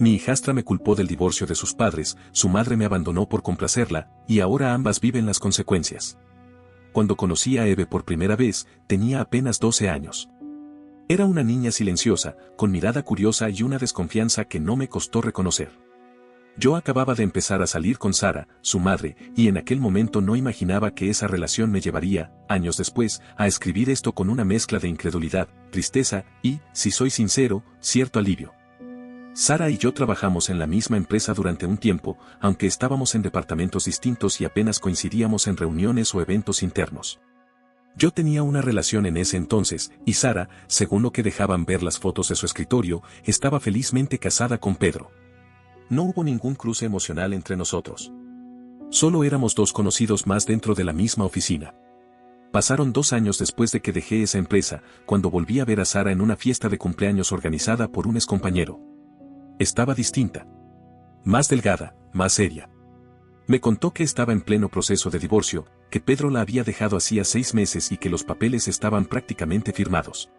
Mi hijastra me culpó del divorcio de sus padres, su madre me abandonó por complacerla, y ahora ambas viven las consecuencias. Cuando conocí a Eve por primera vez, tenía apenas 12 años. Era una niña silenciosa, con mirada curiosa y una desconfianza que no me costó reconocer. Yo acababa de empezar a salir con Sara, su madre, y en aquel momento no imaginaba que esa relación me llevaría, años después, a escribir esto con una mezcla de incredulidad, tristeza y, si soy sincero, cierto alivio. Sara y yo trabajamos en la misma empresa durante un tiempo, aunque estábamos en departamentos distintos y apenas coincidíamos en reuniones o eventos internos. Yo tenía una relación en ese entonces, y Sara, según lo que dejaban ver las fotos de su escritorio, estaba felizmente casada con Pedro. No hubo ningún cruce emocional entre nosotros. Solo éramos dos conocidos más dentro de la misma oficina. Pasaron 2 años después de que dejé esa empresa, cuando volví a ver a Sara en una fiesta de cumpleaños organizada por un excompañero. Estaba distinta. Más delgada, más seria. Me contó que estaba en pleno proceso de divorcio, que Pedro la había dejado hacía 6 meses y que los papeles estaban prácticamente firmados.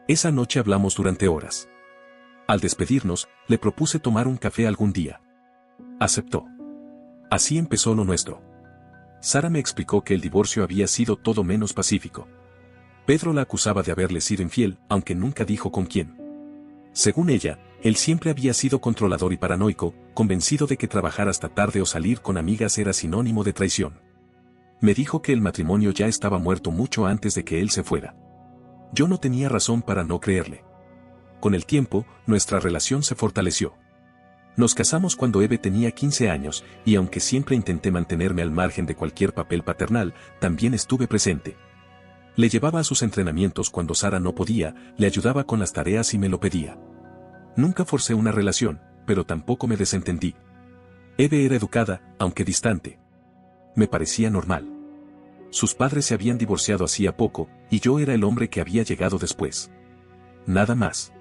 Esa noche hablamos durante horas. Al despedirnos, le propuse tomar un café algún día. Aceptó. Así empezó lo nuestro. Sara me explicó que el divorcio había sido todo menos pacífico. Pedro la acusaba de haberle sido infiel, aunque nunca dijo con quién. Según ella, él siempre había sido controlador y paranoico, convencido de que trabajar hasta tarde o salir con amigas era sinónimo de traición. Me dijo que el matrimonio ya estaba muerto mucho antes de que él se fuera. Yo no tenía razón para no creerle. Con el tiempo, nuestra relación se fortaleció. Nos casamos cuando Eve tenía 15 años, y aunque siempre intenté mantenerme al margen de cualquier papel paternal, también estuve presente. Le llevaba a sus entrenamientos cuando Sara no podía, le ayudaba con las tareas y me lo pedía. Nunca forcé una relación, pero tampoco me desentendí. Eve era educada, aunque distante. Me parecía normal. Sus padres se habían divorciado hacía poco, y yo era el hombre que había llegado después. Nada más.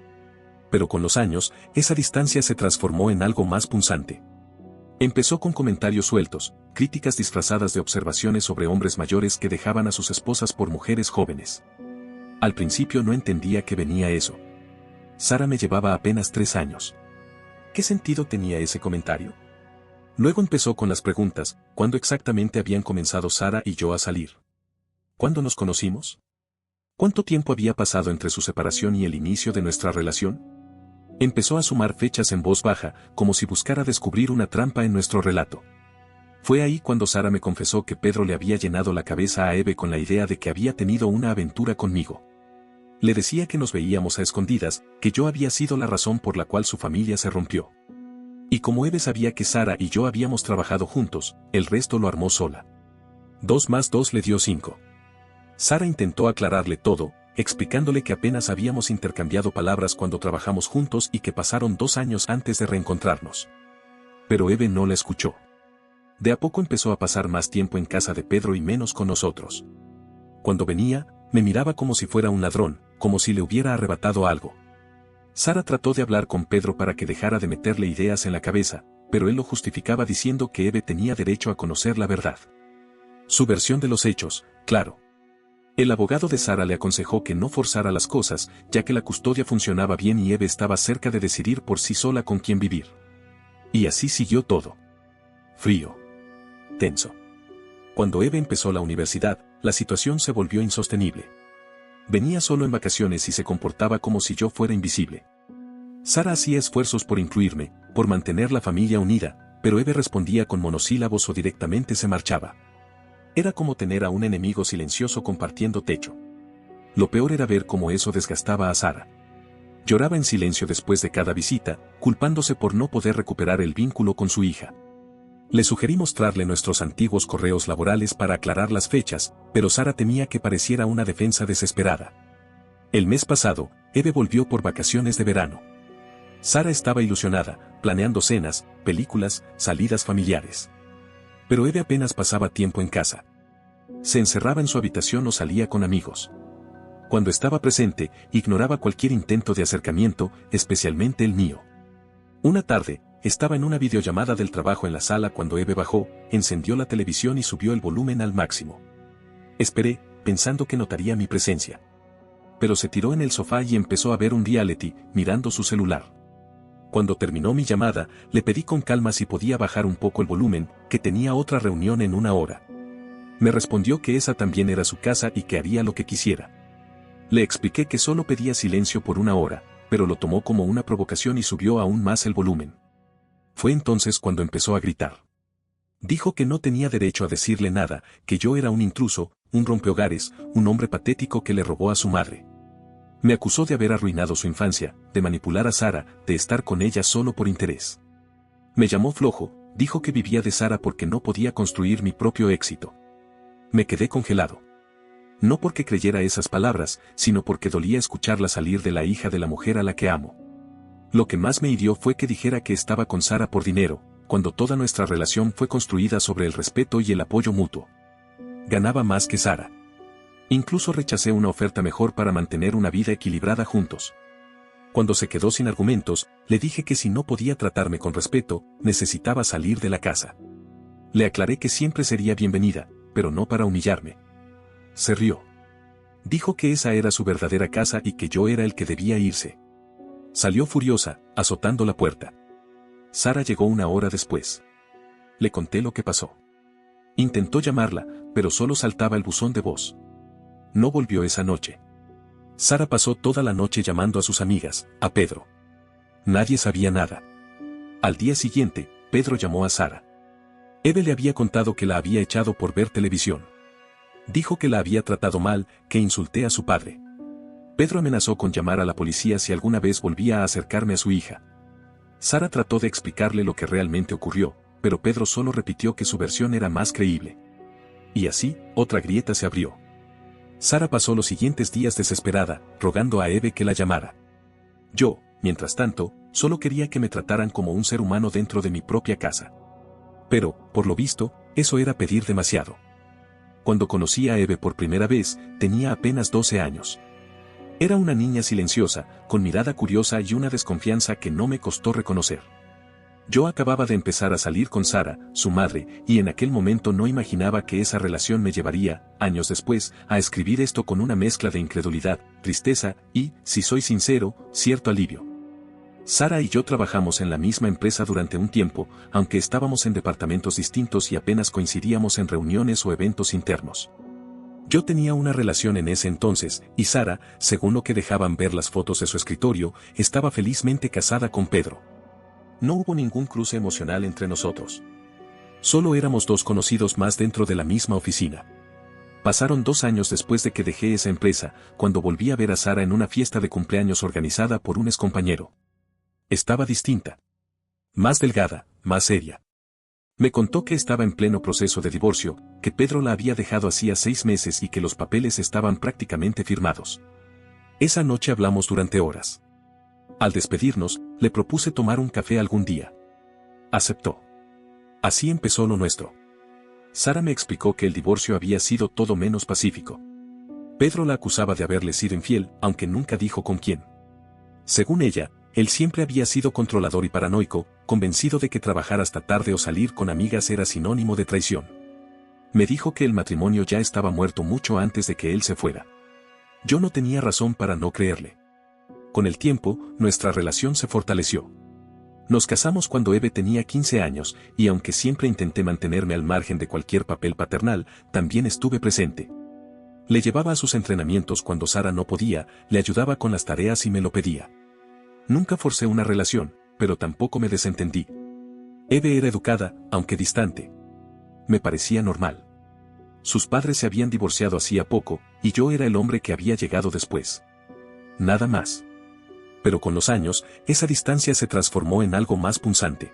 Pero con los años, esa distancia se transformó en algo más punzante. Empezó con comentarios sueltos, críticas disfrazadas de observaciones sobre hombres mayores que dejaban a sus esposas por mujeres jóvenes. Al principio no entendía que venía eso. Sara me llevaba apenas 3 años. ¿Qué sentido tenía ese comentario? Luego empezó con las preguntas: ¿cuándo exactamente habían comenzado Sara y yo a salir? ¿Cuándo nos conocimos? ¿Cuánto tiempo había pasado entre su separación y el inicio de nuestra relación? Empezó a sumar fechas en voz baja, como si buscara descubrir una trampa en nuestro relato. Fue ahí cuando Sara me confesó que Pedro le había llenado la cabeza a Eve con la idea de que había tenido una aventura conmigo. Le decía que nos veíamos a escondidas, que yo había sido la razón por la cual su familia se rompió. Y como Eve sabía que Sara y yo habíamos trabajado juntos, el resto lo armó sola. 2 más 2 le dio 5. Sara intentó aclararle todo, explicándole que apenas habíamos intercambiado palabras cuando trabajamos juntos y que pasaron 2 años antes de reencontrarnos. Pero Eve no la escuchó. De a poco empezó a pasar más tiempo en casa de Pedro y menos con nosotros. Cuando venía, me miraba como si fuera un ladrón, como si le hubiera arrebatado algo. Sara trató de hablar con Pedro para que dejara de meterle ideas en la cabeza, pero él lo justificaba diciendo que Eve tenía derecho a conocer la verdad. Su versión de los hechos, claro. El abogado de Sara le aconsejó que no forzara las cosas, ya que la custodia funcionaba bien y Eve estaba cerca de decidir por sí sola con quién vivir. Y así siguió todo. Frío. Tenso. Cuando Eve empezó la universidad, la situación se volvió insostenible. Venía solo en vacaciones y se comportaba como si yo fuera invisible. Sara hacía esfuerzos por incluirme, por mantener la familia unida, pero Eve respondía con monosílabos o directamente se marchaba. Era como tener a un enemigo silencioso compartiendo techo. Lo peor era ver cómo eso desgastaba a Sara. Lloraba en silencio después de cada visita, culpándose por no poder recuperar el vínculo con su hija. Le sugerí mostrarle nuestros antiguos correos laborales para aclarar las fechas, pero Sara temía que pareciera una defensa desesperada. El mes pasado, Eve volvió por vacaciones de verano. Sara estaba ilusionada, planeando cenas, películas, salidas familiares. Pero Eve apenas pasaba tiempo en casa. Se encerraba en su habitación o salía con amigos. Cuando estaba presente, ignoraba cualquier intento de acercamiento, especialmente el mío. Una tarde, estaba en una videollamada del trabajo en la sala cuando Eve bajó, encendió la televisión y subió el volumen al máximo. Esperé, pensando que notaría mi presencia. Pero se tiró en el sofá y empezó a ver un reality, mirando su celular. Cuando terminó mi llamada, le pedí con calma si podía bajar un poco el volumen, que tenía otra reunión en una hora. Me respondió que esa también era su casa y que haría lo que quisiera. Le expliqué que solo pedía silencio por una hora, pero lo tomó como una provocación y subió aún más el volumen. Fue entonces cuando empezó a gritar. Dijo que no tenía derecho a decirle nada, que yo era un intruso, un rompehogares, un hombre patético que le robó a su madre. Me acusó de haber arruinado su infancia, de manipular a Sara, de estar con ella solo por interés. Me llamó flojo, dijo que vivía de Sara porque no podía construir mi propio éxito. Me quedé congelado. No porque creyera esas palabras, sino porque dolía escucharla salir de la hija de la mujer a la que amo. Lo que más me hirió fue que dijera que estaba con Sara por dinero, cuando toda nuestra relación fue construida sobre el respeto y el apoyo mutuo. Ganaba más que Sara. Incluso rechacé una oferta mejor para mantener una vida equilibrada juntos. Cuando se quedó sin argumentos, le dije que si no podía tratarme con respeto, necesitaba salir de la casa. Le aclaré que siempre sería bienvenida, pero no para humillarme. Se rió. Dijo que esa era su verdadera casa y que yo era el que debía irse. Salió furiosa, azotando la puerta. Sara llegó una hora después. Le conté lo que pasó. Intentó llamarla, pero solo saltaba el buzón de voz. No volvió esa noche. Sara pasó toda la noche llamando a sus amigas, a Pedro. Nadie sabía nada. Al día siguiente, Pedro llamó a Sara. Eve le había contado que la había echado por ver televisión. Dijo que la había tratado mal, que insulté a su padre. Pedro amenazó con llamar a la policía si alguna vez volvía a acercarme a su hija. Sara trató de explicarle lo que realmente ocurrió, pero Pedro solo repitió que su versión era más creíble. Y así, otra grieta se abrió. Sara pasó los siguientes días desesperada, rogando a Eve que la llamara. Yo, mientras tanto, solo quería que me trataran como un ser humano dentro de mi propia casa. Pero, por lo visto, eso era pedir demasiado. Cuando conocí a Eve por primera vez, tenía apenas 12 años. Era una niña silenciosa, con mirada curiosa y una desconfianza que no me costó reconocer. Yo acababa de empezar a salir con Sara, su madre, y en aquel momento no imaginaba que esa relación me llevaría, años después, a escribir esto con una mezcla de incredulidad, tristeza y, si soy sincero, cierto alivio. Sara y yo trabajamos en la misma empresa durante un tiempo, aunque estábamos en departamentos distintos y apenas coincidíamos en reuniones o eventos internos. Yo tenía una relación en ese entonces, y Sara, según lo que dejaban ver las fotos de su escritorio, estaba felizmente casada con Pedro. No hubo ningún cruce emocional entre nosotros. Solo éramos dos conocidos más dentro de la misma oficina. Pasaron 2 años después de que dejé esa empresa, cuando volví a ver a Sara en una fiesta de cumpleaños organizada por un excompañero. Estaba distinta. Más delgada, más seria. Me contó que estaba en pleno proceso de divorcio, que Pedro la había dejado hacía 6 meses y que los papeles estaban prácticamente firmados. Esa noche hablamos durante horas. Al despedirnos, le propuse tomar un café algún día. Aceptó. Así empezó lo nuestro. Sara me explicó que el divorcio había sido todo menos pacífico. Pedro la acusaba de haberle sido infiel, aunque nunca dijo con quién. Según ella, él siempre había sido controlador y paranoico, convencido de que trabajar hasta tarde o salir con amigas era sinónimo de traición. Me dijo que el matrimonio ya estaba muerto mucho antes de que él se fuera. Yo no tenía razón para no creerle. Con el tiempo, nuestra relación se fortaleció. Nos casamos cuando Eve tenía 15 años, y aunque siempre intenté mantenerme al margen de cualquier papel paternal, también estuve presente. Le llevaba a sus entrenamientos cuando Sara no podía, le ayudaba con las tareas y me lo pedía. Nunca forcé una relación, pero tampoco me desentendí. Eve era educada, aunque distante. Me parecía normal. Sus padres se habían divorciado hacía poco, y yo era el hombre que había llegado después. Nada más. Pero con los años, esa distancia se transformó en algo más punzante.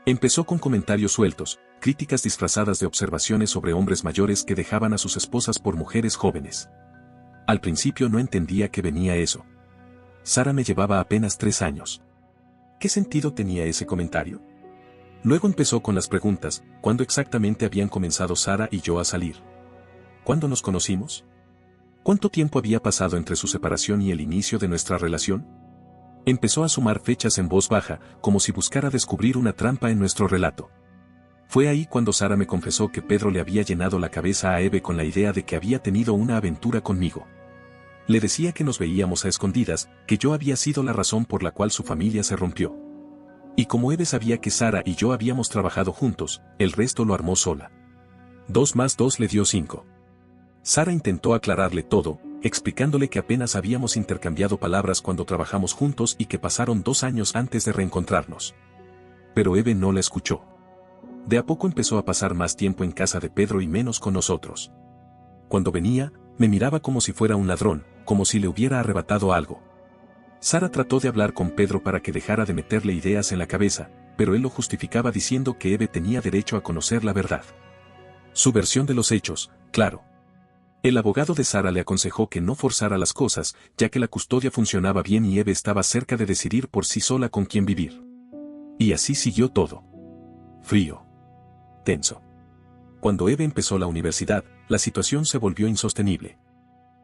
Empezó con comentarios sueltos, críticas disfrazadas de observaciones sobre hombres mayores que dejaban a sus esposas por mujeres jóvenes. Al principio no entendía que venía eso. Sara me llevaba apenas 3 años. ¿Qué sentido tenía ese comentario? Luego empezó con las preguntas: ¿cuándo exactamente habían comenzado Sara y yo a salir? ¿Cuándo nos conocimos? ¿Cuánto tiempo había pasado entre su separación y el inicio de nuestra relación? Empezó a sumar fechas en voz baja, como si buscara descubrir una trampa en nuestro relato. Fue ahí cuando Sara me confesó que Pedro le había llenado la cabeza a Eve con la idea de que había tenido una aventura conmigo. Le decía que nos veíamos a escondidas, que yo había sido la razón por la cual su familia se rompió. Y como Eve sabía que Sara y yo habíamos trabajado juntos, el resto lo armó sola. 2 más 2 le dio 5. Sara intentó aclararle todo, explicándole que apenas habíamos intercambiado palabras cuando trabajamos juntos y que pasaron 2 años antes de reencontrarnos. Pero Eve no la escuchó. De a poco empezó a pasar más tiempo en casa de Pedro y menos con nosotros. Cuando venía, me miraba como si fuera un ladrón, como si le hubiera arrebatado algo. Sara trató de hablar con Pedro para que dejara de meterle ideas en la cabeza, pero él lo justificaba diciendo que Eve tenía derecho a conocer la verdad. Su versión de los hechos, claro. El abogado de Sara le aconsejó que no forzara las cosas, ya que la custodia funcionaba bien y Eve estaba cerca de decidir por sí sola con quién vivir. Y así siguió todo. Frío. Tenso. Cuando Eve empezó la universidad, la situación se volvió insostenible.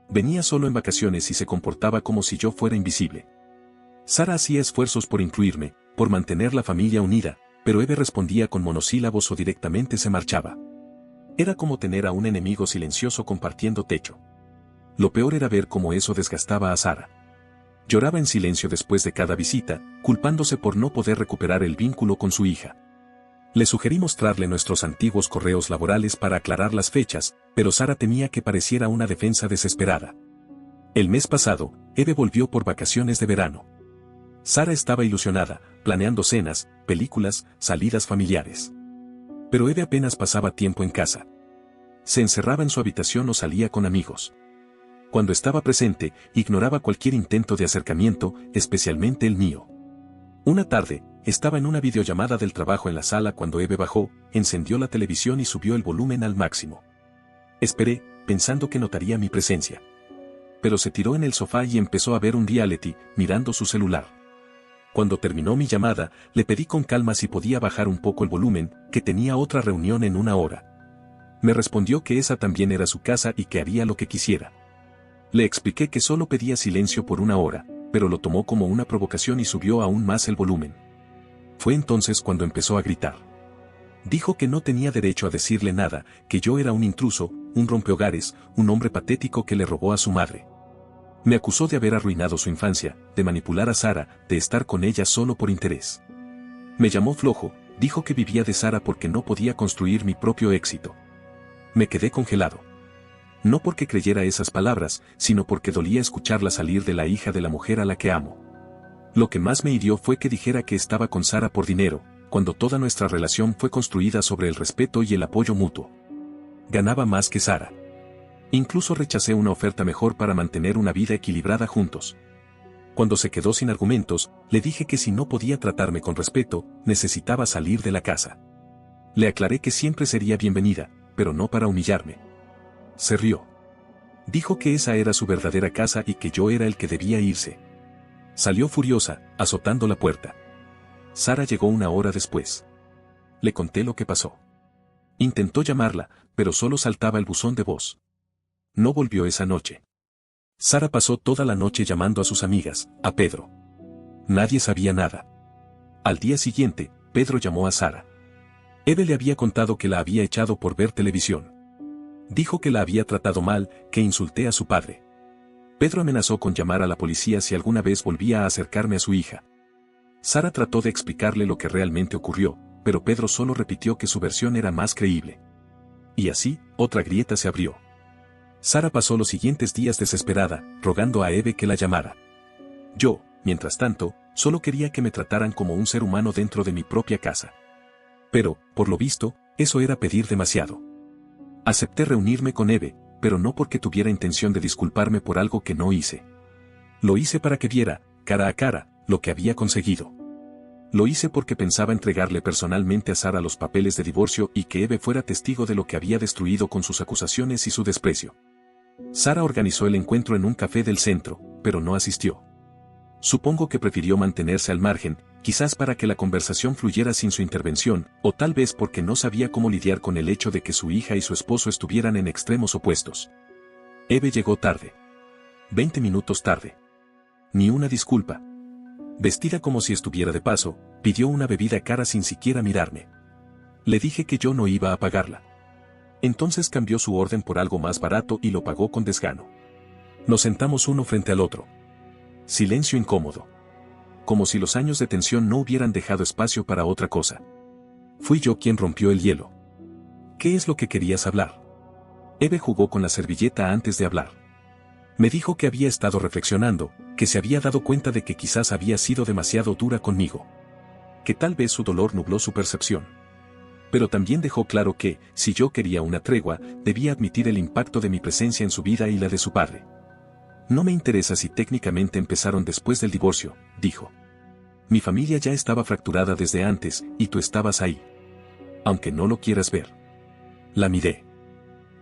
Venía solo en vacaciones y se comportaba como si yo fuera invisible. Sara hacía esfuerzos por incluirme, por mantener la familia unida, pero Eve respondía con monosílabos o directamente se marchaba. Era como tener a un enemigo silencioso compartiendo techo. Lo peor era ver cómo eso desgastaba a Sara. Lloraba en silencio después de cada visita, culpándose por no poder recuperar el vínculo con su hija. Le sugerí mostrarle nuestros antiguos correos laborales para aclarar las fechas, pero Sara temía que pareciera una defensa desesperada. El mes pasado, Eve volvió por vacaciones de verano. Sara estaba ilusionada, planeando cenas, películas, salidas familiares. Pero Eve apenas pasaba tiempo en casa. Se encerraba en su habitación o salía con amigos. Cuando estaba presente, ignoraba cualquier intento de acercamiento, especialmente el mío. Una tarde, estaba en una videollamada del trabajo en la sala cuando Eve bajó, encendió la televisión y subió el volumen al máximo. Esperé, pensando que notaría mi presencia. Pero se tiró en el sofá y empezó a ver un reality, mirando su celular. Cuando terminó mi llamada, le pedí con calma si podía bajar un poco el volumen, que tenía otra reunión en 1 hora. Me respondió que esa también era su casa y que haría lo que quisiera. Le expliqué que solo pedía silencio por 1 hora, pero lo tomó como una provocación y subió aún más el volumen. Fue entonces cuando empezó a gritar. Dijo que no tenía derecho a decirle nada, que yo era un intruso, un rompehogares, un hombre patético que le robó a su madre. Me acusó de haber arruinado su infancia, de manipular a Sara, de estar con ella solo por interés. Me llamó flojo, dijo que vivía de Sara porque no podía construir mi propio éxito. Me quedé congelado. No porque creyera esas palabras, sino porque dolía escucharla salir de la hija de la mujer a la que amo. Lo que más me hirió fue que dijera que estaba con Sara por dinero, cuando toda nuestra relación fue construida sobre el respeto y el apoyo mutuo. Ganaba más que Sara. Incluso rechacé una oferta mejor para mantener una vida equilibrada juntos. Cuando se quedó sin argumentos, le dije que si no podía tratarme con respeto, necesitaba salir de la casa. Le aclaré que siempre sería bienvenida, pero no para humillarme. Se rió. Dijo que esa era su verdadera casa y que yo era el que debía irse. Salió furiosa, azotando la puerta. Sara llegó 1 hora después. Le conté lo que pasó. Intentó llamarla, pero solo saltaba el buzón de voz. No volvió esa noche. Sara pasó toda la noche llamando a sus amigas, a Pedro. Nadie sabía nada. Al día siguiente, Pedro llamó a Sara. Eve le había contado que la había echado por ver televisión. Dijo que la había tratado mal, que insulté a su padre. Pedro amenazó con llamar a la policía si alguna vez volvía a acercarme a su hija. Sara trató de explicarle lo que realmente ocurrió, pero Pedro solo repitió que su versión era más creíble. Y así, otra grieta se abrió. Sara pasó los siguientes días desesperada, rogando a Eve que la llamara. Yo, mientras tanto, solo quería que me trataran como un ser humano dentro de mi propia casa. Pero, por lo visto, eso era pedir demasiado. Acepté reunirme con Eve, pero no porque tuviera intención de disculparme por algo que no hice. Lo hice para que viera, cara a cara, lo que había conseguido. Lo hice porque pensaba entregarle personalmente a Sara los papeles de divorcio y que Eve fuera testigo de lo que había destruido con sus acusaciones y su desprecio. Sara organizó el encuentro en un café del centro, pero no asistió. Supongo que prefirió mantenerse al margen, quizás para que la conversación fluyera sin su intervención, o tal vez porque no sabía cómo lidiar con el hecho de que su hija y su esposo estuvieran en extremos opuestos. Eve llegó tarde. 20 minutos tarde. Ni una disculpa. Vestida como si estuviera de paso, pidió una bebida cara sin siquiera mirarme. Le dije que yo no iba a pagarla. Entonces cambió su orden por algo más barato y lo pagó con desgano. Nos sentamos uno frente al otro. Silencio incómodo. como si los años de tensión no hubieran dejado espacio para otra cosa. Fui yo quien rompió el hielo. ¿Qué es lo que querías hablar? Eve jugó con la servilleta antes de hablar. Me dijo que había estado reflexionando, que se había dado cuenta de que quizás había sido demasiado dura conmigo. Que tal vez su dolor nubló su percepción. Pero también dejó claro que, si yo quería una tregua, debía admitir el impacto de mi presencia en su vida y la de su padre. No me interesa si técnicamente empezaron después del divorcio, dijo. Mi familia ya estaba fracturada desde antes, y tú estabas ahí. Aunque no lo quieras ver. La miré.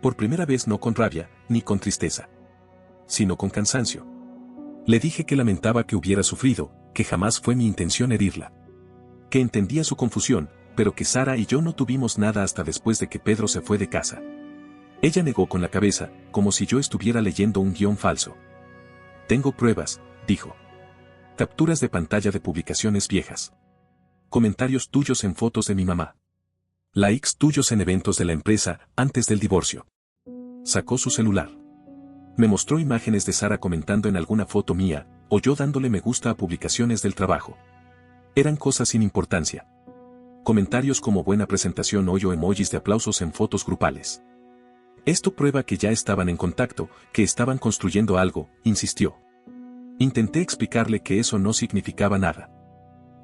Por primera vez no con rabia, ni con tristeza. Sino con cansancio. Le dije que lamentaba que hubiera sufrido, que jamás fue mi intención herirla. Que entendía su confusión, pero que Sara y yo no tuvimos nada hasta después de que Pedro se fue de casa. Ella negó con la cabeza, como si yo estuviera leyendo un guión falso. Tengo pruebas, dijo. Capturas de pantalla de publicaciones viejas. Comentarios tuyos en fotos de mi mamá. Likes tuyos en eventos de la empresa antes del divorcio. Sacó su celular. Me mostró imágenes de Sara comentando en alguna foto mía, o yo dándole me gusta a publicaciones del trabajo. Eran cosas sin importancia. Comentarios como buena presentación o emojis de aplausos en fotos grupales. Esto prueba que ya estaban en contacto, que estaban construyendo algo, insistió. Intenté explicarle que eso no significaba nada.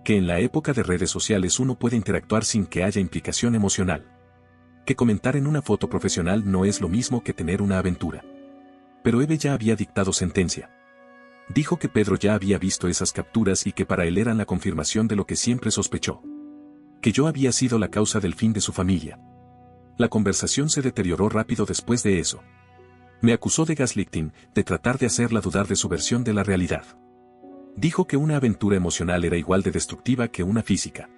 Que en la época de redes sociales uno puede interactuar sin que haya implicación emocional. Que comentar en una foto profesional no es lo mismo que tener una aventura. Pero Eve ya había dictado sentencia. Dijo que Pedro ya había visto esas capturas y que para él eran la confirmación de lo que siempre sospechó. Que yo había sido la causa del fin de su familia. La conversación se deterioró rápido después de eso. Me acusó de gaslighting, de tratar de hacerla dudar de su versión de la realidad. Dijo que una aventura emocional era igual de destructiva que una física.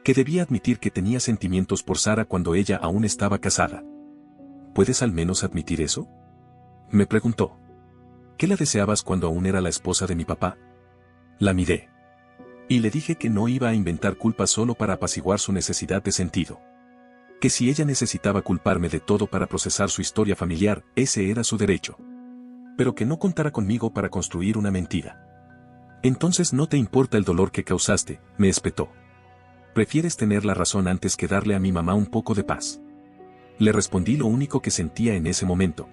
Que debía admitir que tenía sentimientos por Sara cuando ella aún estaba casada. ¿Puedes al menos admitir eso? Me preguntó. ¿Qué la deseabas cuando aún era la esposa de mi papá? La miré. Y le dije que no iba a inventar culpas solo para apaciguar su necesidad de sentido. Que si ella necesitaba culparme de todo para procesar su historia familiar, ese era su derecho. Pero que no contara conmigo para construir una mentira. Entonces no te importa el dolor que causaste, me espetó. Prefieres tener la razón antes que darle a mi mamá un poco de paz. Le respondí lo único que sentía en ese momento.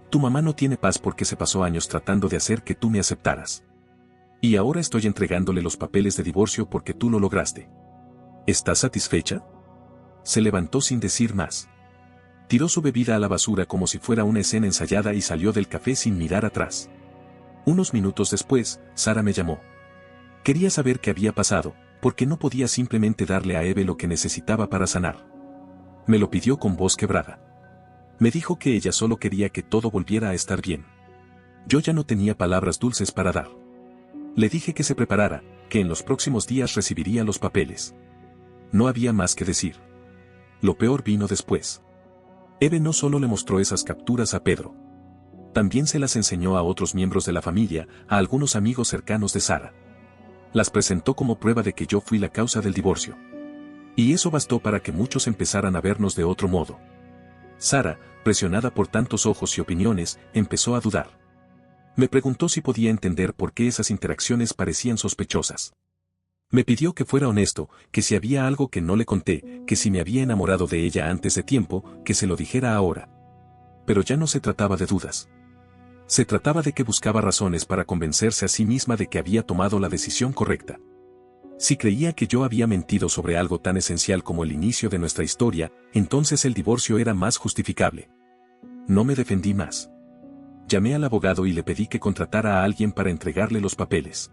Tu mamá no tiene paz porque se pasó años tratando de hacer que tú me aceptaras. Y ahora estoy entregándole los papeles de divorcio porque tú lo lograste. ¿Estás satisfecha? Se levantó sin decir más. Tiró su bebida a la basura como si fuera una escena ensayada y salió del café sin mirar atrás. Unos minutos después, Sara me llamó. Quería saber qué había pasado, porque no podía simplemente darle a Eve lo que necesitaba para sanar. Me lo pidió con voz quebrada. Me dijo que ella solo quería que todo volviera a estar bien. Yo ya no tenía palabras dulces para dar. Le dije que se preparara, que en los próximos días recibiría los papeles. No había más que decir. Lo peor vino después. Eve no solo le mostró esas capturas a Pedro. También se las enseñó a otros miembros de la familia, a algunos amigos cercanos de Sara. Las presentó como prueba de que yo fui la causa del divorcio. Y eso bastó para que muchos empezaran a vernos de otro modo. Sara, presionada por tantos ojos y opiniones, empezó a dudar. Me preguntó si podía entender por qué esas interacciones parecían sospechosas. Me pidió que fuera honesto, que si había algo que no le conté, que si me había enamorado de ella antes de tiempo, que se lo dijera ahora. Pero ya no se trataba de dudas. Se trataba de que buscaba razones para convencerse a sí misma de que había tomado la decisión correcta. Si creía que yo había mentido sobre algo tan esencial como el inicio de nuestra historia, entonces el divorcio era más justificable. No me defendí más. Llamé al abogado y le pedí que contratara a alguien para entregarle los papeles.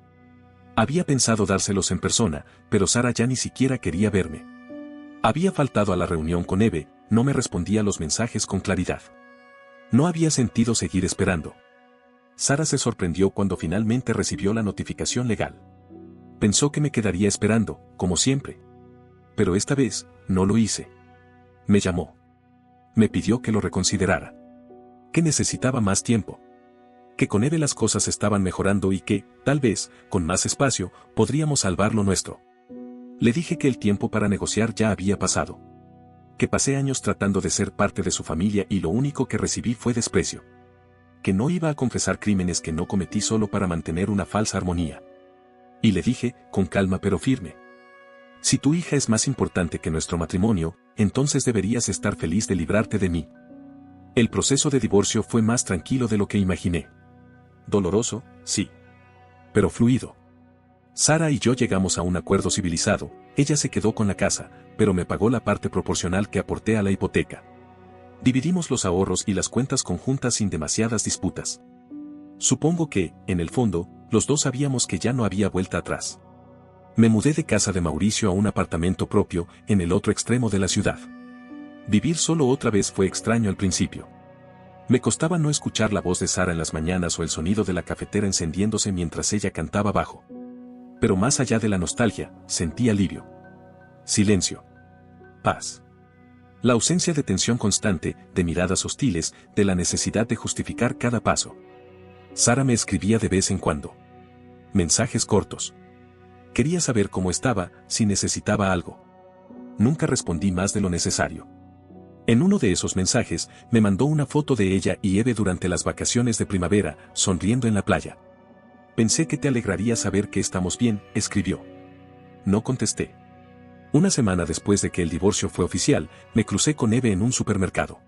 Había pensado dárselos en persona, pero Sara ya ni siquiera quería verme. Había faltado a la reunión con Eve, no me respondía los mensajes con claridad. No había sentido seguir esperando. Sara se sorprendió cuando finalmente recibió la notificación legal. Pensó que me quedaría esperando, como siempre. Pero esta vez, no lo hice. Me llamó. Me pidió que lo reconsiderara. Que necesitaba más tiempo. Que con Eve las cosas estaban mejorando y que, tal vez, con más espacio, podríamos salvar lo nuestro. Le dije que el tiempo para negociar ya había pasado. Que pasé años tratando de ser parte de su familia y lo único que recibí fue desprecio. Que no iba a confesar crímenes que no cometí solo para mantener una falsa armonía. Y le dije, con calma pero firme. Si tu hija es más importante que nuestro matrimonio, entonces deberías estar feliz de librarte de mí. El proceso de divorcio fue más tranquilo de lo que imaginé. Doloroso, sí. Pero fluido. Sara y yo llegamos a un acuerdo civilizado, ella se quedó con la casa, pero me pagó la parte proporcional que aporté a la hipoteca. Dividimos los ahorros y las cuentas conjuntas sin demasiadas disputas. Supongo que, en el fondo, los dos sabíamos que ya no había vuelta atrás. Me mudé de casa de Mauricio a un apartamento propio, en el otro extremo de la ciudad. Vivir solo otra vez fue extraño al principio. Me costaba no escuchar la voz de Sara en las mañanas o el sonido de la cafetera encendiéndose mientras ella cantaba bajo. Pero más allá de la nostalgia, sentí alivio. Silencio. Paz. La ausencia de tensión constante, de miradas hostiles, de la necesidad de justificar cada paso. Sara me escribía de vez en cuando. Mensajes cortos. Quería saber cómo estaba, si necesitaba algo. Nunca respondí más de lo necesario. En uno de esos mensajes, me mandó una foto de ella y Eve durante las vacaciones de primavera, sonriendo en la playa. Pensé que te alegraría saber que estamos bien, escribió. No contesté. Una semana después de que el divorcio fue oficial, me crucé con Eve en un supermercado.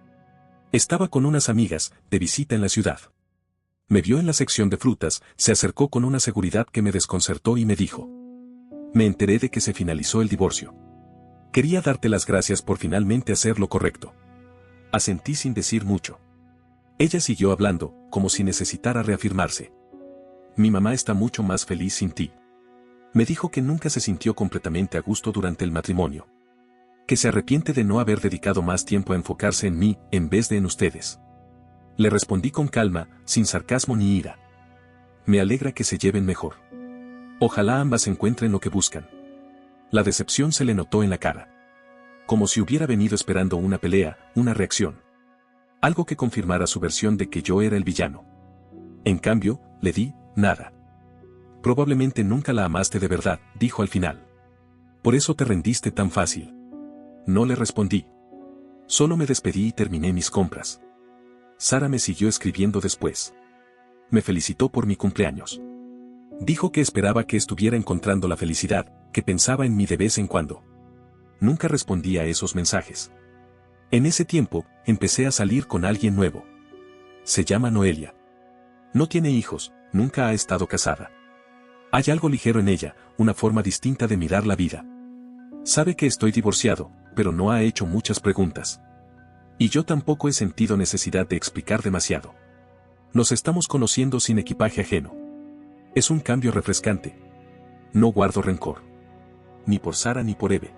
Estaba con unas amigas, de visita en la ciudad. Me vio en la sección de frutas, se acercó con una seguridad que me desconcertó y me dijo. Me enteré de que se finalizó el divorcio. Quería darte las gracias por finalmente hacer lo correcto. Asentí sin decir mucho. Ella siguió hablando, como si necesitara reafirmarse. Mi mamá está mucho más feliz sin ti. Me dijo que nunca se sintió completamente a gusto durante el matrimonio. Que se arrepiente de no haber dedicado más tiempo a enfocarse en mí, en vez de en ustedes. Le respondí con calma, sin sarcasmo ni ira. Me alegra que se lleven mejor. Ojalá ambas encuentren lo que buscan. La decepción se le notó en la cara. Como si hubiera venido esperando una pelea, una reacción. Algo que confirmara su versión de que yo era el villano. En cambio, le di, nada. Probablemente nunca la amaste de verdad, dijo al final. Por eso te rendiste tan fácil. No le respondí. Solo me despedí y terminé mis compras. Sara me siguió escribiendo después. Me felicitó por mi cumpleaños. Dijo que esperaba que estuviera encontrando la felicidad, que pensaba en mí de vez en cuando. Nunca respondí a esos mensajes. En ese tiempo, empecé a salir con alguien nuevo. Se llama Noelia. No tiene hijos, nunca ha estado casada. Hay algo ligero en ella, una forma distinta de mirar la vida. Sabe que estoy divorciado, pero no ha hecho muchas preguntas. Y yo tampoco he sentido necesidad de explicar demasiado. Nos estamos conociendo sin equipaje ajeno. Es un cambio refrescante. No guardo rencor. Ni por Sara ni por Eve.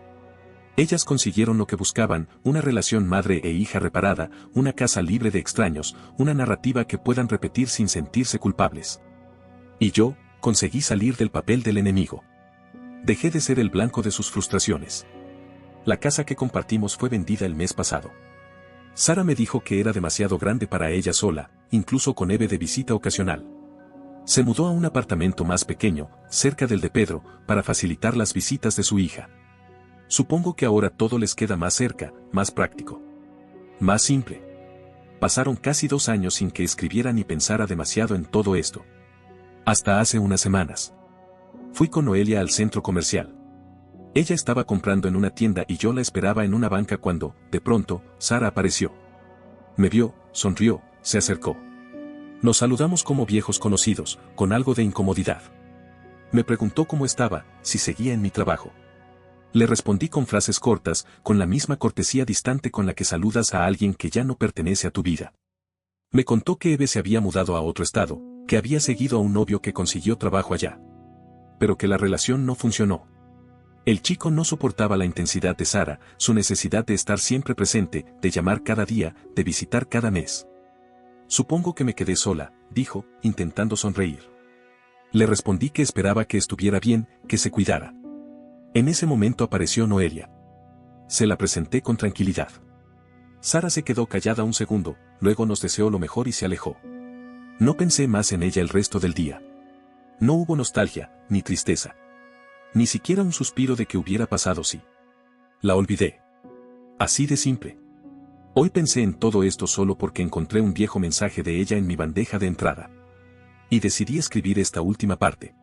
Ellas consiguieron lo que buscaban, una relación madre e hija reparada, una casa libre de extraños, una narrativa que puedan repetir sin sentirse culpables. Y yo, conseguí salir del papel del enemigo. Dejé de ser el blanco de sus frustraciones. La casa que compartimos fue vendida el mes pasado. Sara me dijo que era demasiado grande para ella sola, incluso con Eve de visita ocasional. Se mudó a un apartamento más pequeño, cerca del de Pedro, para facilitar las visitas de su hija. Supongo que ahora todo les queda más cerca, más práctico. Más simple. Pasaron casi 2 años sin que escribiera ni pensara demasiado en todo esto. Hasta hace unas semanas. Fui con Noelia al centro comercial. Ella estaba comprando en una tienda y yo la esperaba en una banca cuando, de pronto, Sara apareció. Me vio, sonrió, se acercó. Nos saludamos como viejos conocidos, con algo de incomodidad. Me preguntó cómo estaba, si seguía en mi trabajo. Le respondí con frases cortas, con la misma cortesía distante con la que saludas a alguien que ya no pertenece a tu vida. Me contó que Eve se había mudado a otro estado, que había seguido a un novio que consiguió trabajo allá. Pero que la relación no funcionó. El chico no soportaba la intensidad de Sara, su necesidad de estar siempre presente, de llamar cada día, de visitar cada mes. Supongo que me quedé sola, dijo, intentando sonreír. Le respondí que esperaba que estuviera bien, que se cuidara. En ese momento apareció Noelia. Se la presenté con tranquilidad. Sara se quedó callada un segundo, luego nos deseó lo mejor y se alejó. No pensé más en ella el resto del día. No hubo nostalgia, ni tristeza. Ni siquiera un suspiro de que hubiera pasado si. La olvidé. Así de simple. Hoy pensé en todo esto solo porque encontré un viejo mensaje de ella en mi bandeja de entrada. Y decidí escribir esta última parte.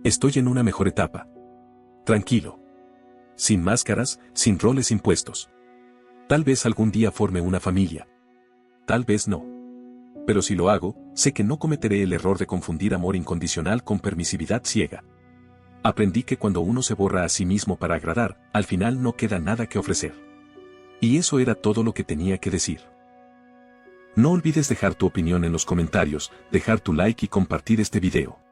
Estoy en una mejor etapa. Tranquilo. Sin máscaras, sin roles impuestos. Tal vez algún día forme una familia. Tal vez no. Pero si lo hago, sé que no cometeré el error de confundir amor incondicional con permisividad ciega. Aprendí que cuando uno se borra a sí mismo para agradar, al final no queda nada que ofrecer. Y eso era todo lo que tenía que decir. No olvides dejar tu opinión en los comentarios, dejar tu like y compartir este video.